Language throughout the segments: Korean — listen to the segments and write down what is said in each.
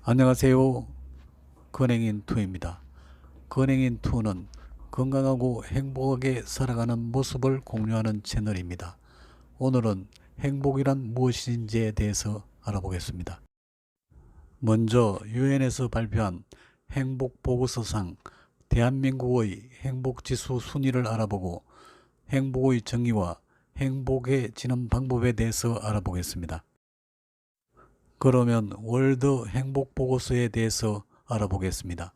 안녕하세요. 건행인2입니다. 건행인2는 건강하고 행복하게 살아가는 모습을 공유하는 채널입니다. 오늘은 행복이란 무엇인지에 대해서 알아보겠습니다. 먼저 유엔에서 발표한 행복보고서상 대한민국의 행복지수 순위를 알아보고 행복의 정의와 행복해지는 방법에 대해서 알아보겠습니다. 그러면 월드 행복보고서에 대해서 알아보겠습니다.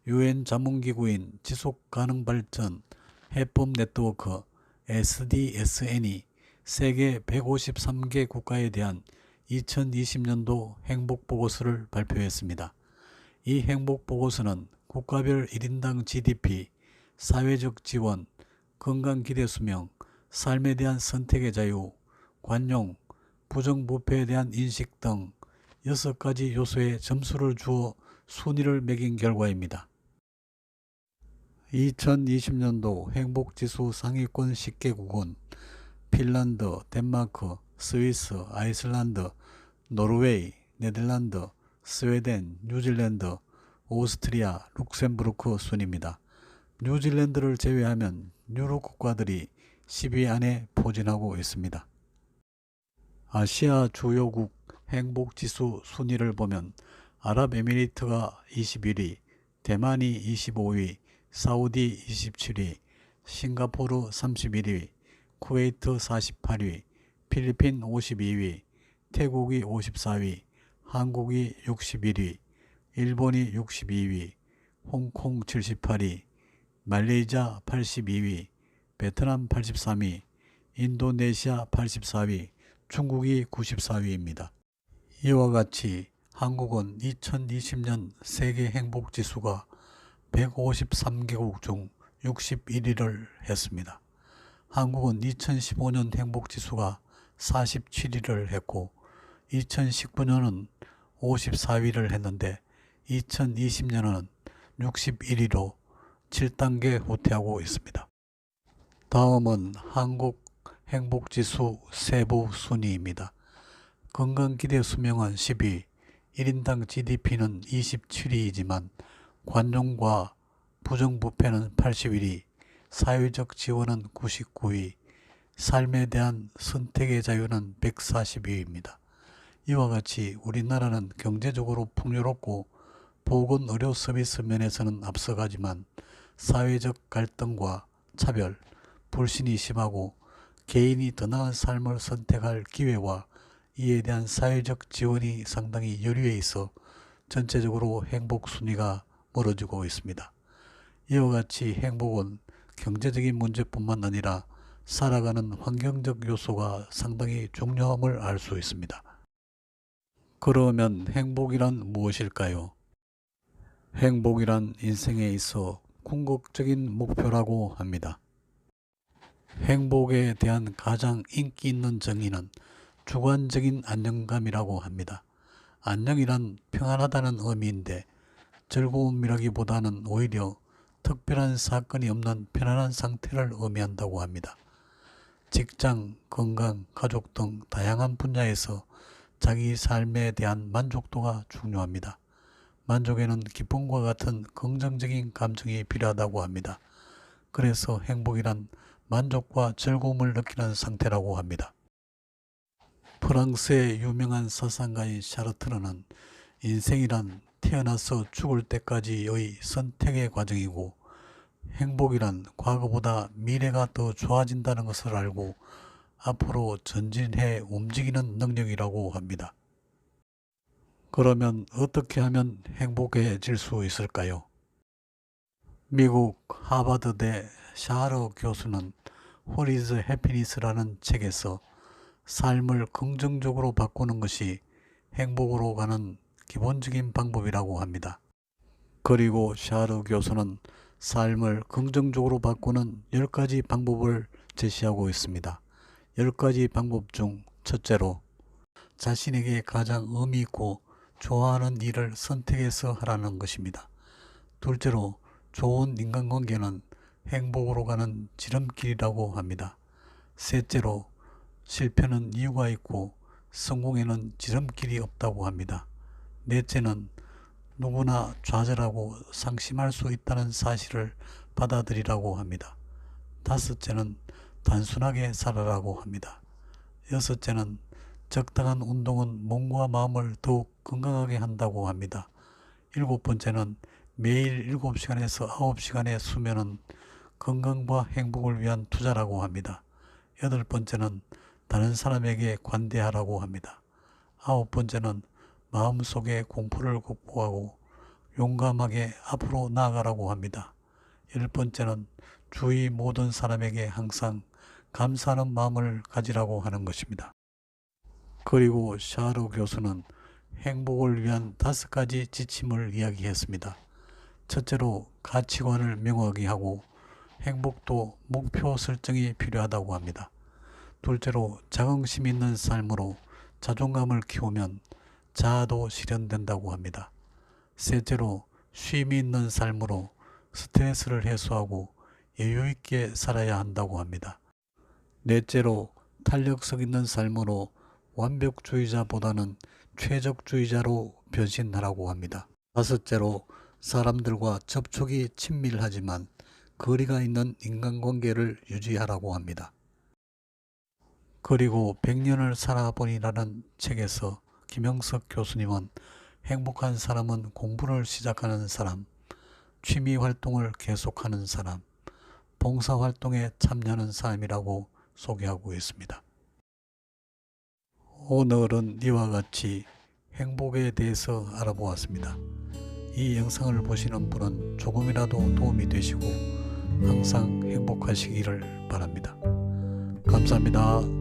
유엔 자문기구인 지속가능발전 해법네트워크 SDSN이 세계 153개 국가에 대한 2020년도 행복보고서를 발표했습니다. 이 행복보고서는 국가별 1인당 GDP, 사회적 지원, 건강기대수명, 삶에 대한 선택의 자유, 관용, 부정부패에 대한 인식 등 6가지 요소에 점수를 주어 순위를 매긴 결과입니다. 2020년도 행복지수 상위권 10개국은 핀란드, 덴마크, 스위스, 아이슬란드, 노르웨이, 네덜란드, 스웨덴, 뉴질랜드, 오스트리아, 룩셈부르크 순입니다. 뉴질랜드를 제외하면 유럽 국가들이 10위 안에 포진하고 있습니다. 아시아 주요국 행복지수 순위를 보면 아랍에미리트가 21위, 대만이 25위, 사우디 27위, 싱가포르 31위, 쿠웨이트 48위, 필리핀 52위, 태국이 54위, 한국이 61위, 일본이 62위, 홍콩 78위, 말레이시아 82위, 베트남 83위, 인도네시아 84위, 중국이 94위입니다. 이와 같이 한국은 2020년 세계 행복지수가 153개국 중 61위를 했습니다. 한국은 2015년 행복지수가 47위를 했고 2019년은 54위를 했는데 2020년은 61위로 7단계 후퇴하고 있습니다. 다음은 한국 행복지수 세부 순위입니다. 건강기대 수명은 10위, 1인당 GDP는 27위이지만 관용과 부정부패는 81위, 사회적 지원은 99위, 삶에 대한 선택의 자유는 140위입니다. 이와 같이 우리나라는 경제적으로 풍요롭고 보건의료 서비스 면에서는 앞서가지만 사회적 갈등과 차별, 불신이 심하고 개인이 더 나은 삶을 선택할 기회와 이에 대한 사회적 지원이 상당히 여류해 있어 전체적으로 행복 순위가 멀어지고 있습니다. 이와 같이 행복은 경제적인 문제뿐만 아니라 살아가는 환경적 요소가 상당히 중요함을 알 수 있습니다. 그러면 행복이란 무엇일까요? 행복이란 인생에 있어 궁극적인 목표라고 합니다. 행복에 대한 가장 인기 있는 정의는 주관적인 안정감이라고 합니다. 안정이란 평안하다는 의미인데 즐거움이라기보다는 오히려 특별한 사건이 없는 편안한 상태를 의미한다고 합니다. 직장, 건강, 가족 등 다양한 분야에서 자기 삶에 대한 만족도가 중요합니다. 만족에는 기쁨과 같은 긍정적인 감정이 필요하다고 합니다. 그래서 행복이란 만족과 즐거움을 느끼는 상태라고 합니다. 프랑스의 유명한 사상가인 샤르트르는 인생이란 태어나서 죽을 때까지의 선택의 과정이고 행복이란 과거보다 미래가 더 좋아진다는 것을 알고 앞으로 전진해 움직이는 능력이라고 합니다. 그러면 어떻게 하면 행복해질 수 있을까요? 미국 하버드대 샤르 교수는 What is Happiness라는 책에서 삶을 긍정적으로 바꾸는 것이 행복으로 가는 기본적인 방법이라고 합니다. 그리고 샤르 교수는 삶을 긍정적으로 바꾸는 10가지 방법을 제시하고 있습니다. 10가지 방법 중 첫째로 자신에게 가장 의미 있고 좋아하는 일을 선택해서 하라는 것입니다. 둘째로 좋은 인간관계는 행복으로 가는 지름길이라고 합니다. 셋째로 실패는 이유가 있고 성공에는 지름길이 없다고 합니다. 넷째는 누구나 좌절하고 상심할 수 있다는 사실을 받아들이라고 합니다. 다섯째는 단순하게 살아라고 합니다. 여섯째는 적당한 운동은 몸과 마음을 더욱 건강하게 한다고 합니다. 일곱 번째는 매일 7시간에서 9시간의 수면은 건강과 행복을 위한 투자라고 합니다. 여덟 번째는 다른 사람에게 관대하라고 합니다. 아홉 번째는 마음속의 공포를 극복하고 용감하게 앞으로 나아가라고 합니다. 열 번째는 주위 모든 사람에게 항상 감사하는 마음을 가지라고 하는 것입니다. 그리고 샤르 교수는 행복을 위한 5가지 지침을 이야기했습니다. 첫째로 가치관을 명확히 하고 행복도 목표 설정이 필요하다고 합니다. 둘째로 자긍심 있는 삶으로 자존감을 키우면 자아도 실현된다고 합니다. 셋째로 쉼이 있는 삶으로 스트레스를 해소하고 여유 있게 살아야 한다고 합니다. 넷째로 탄력성 있는 삶으로 완벽주의자보다는 최적주의자로 변신하라고 합니다. 다섯째로 사람들과 접촉이 친밀하지만 거리가 있는 인간관계를 유지하라고 합니다. 그리고 100년을 살아보니라는 책에서 김영석 교수님은 행복한 사람은 공부를 시작하는 사람, 취미 활동을 계속하는 사람, 봉사활동에 참여하는 사람이라고 소개하고 있습니다. 오늘은 이와 같이 행복에 대해서 알아보았습니다. 이 영상을 보시는 분은 조금이라도 도움이 되시고 항상 행복하시기를 바랍니다. 감사합니다.